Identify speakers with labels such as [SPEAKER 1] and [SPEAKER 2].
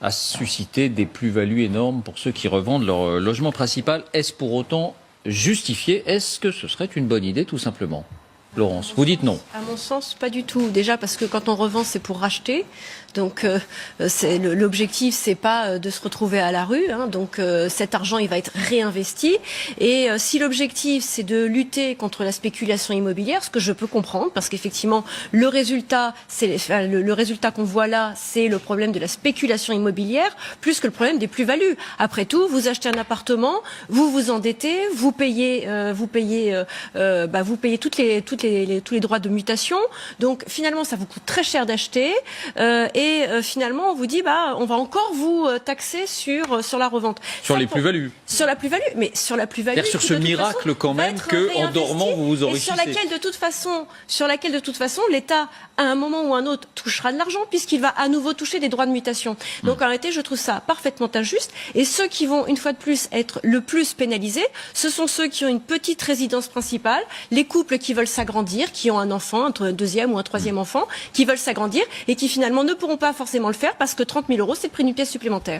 [SPEAKER 1] à susciter des plus-values énormes pour ceux qui revendent leur logement principal. Est-ce pour autant justifié? Est-ce que ce serait une bonne idée, tout simplement? Laurence, vous dites non.
[SPEAKER 2] À mon sens, pas du tout. Déjà parce que quand on revend, c'est pour racheter. Donc l'objectif, c'est pas de se retrouver à la rue. Donc cet argent, il va être réinvesti. Et si l'objectif, c'est de lutter contre la spéculation immobilière, ce que je peux comprendre, parce qu'effectivement, le résultat, le résultat qu'on voit là, c'est le problème de la spéculation immobilière, plus que le problème des plus-values. Après tout, vous achetez un appartement, vous vous endettez, vous payez tous les droits de mutation. Donc finalement, ça vous coûte très cher d'acheter. Finalement, on vous dit, on va encore vous taxer sur la revente.
[SPEAKER 1] Sur les plus-values.
[SPEAKER 2] Sur la plus-value, mais sur la plus-value.
[SPEAKER 1] Sur ce miracle quand même qu'en dormant, vous vous enrichissez.
[SPEAKER 2] Sur laquelle de toute façon, l'État, à un moment ou un autre, touchera de l'argent puisqu'il va à nouveau toucher des droits de mutation. Donc en réalité, je trouve ça parfaitement injuste. Et ceux qui vont, une fois de plus, être le plus pénalisés, ce sont ceux qui ont une petite résidence principale, les couples qui veulent s'agrandir, qui ont un enfant, un deuxième ou un troisième enfant, qui veulent s'agrandir et qui finalement ne pourront pas forcément le faire parce que 30 000 €, c'est le prix d'une pièce supplémentaire.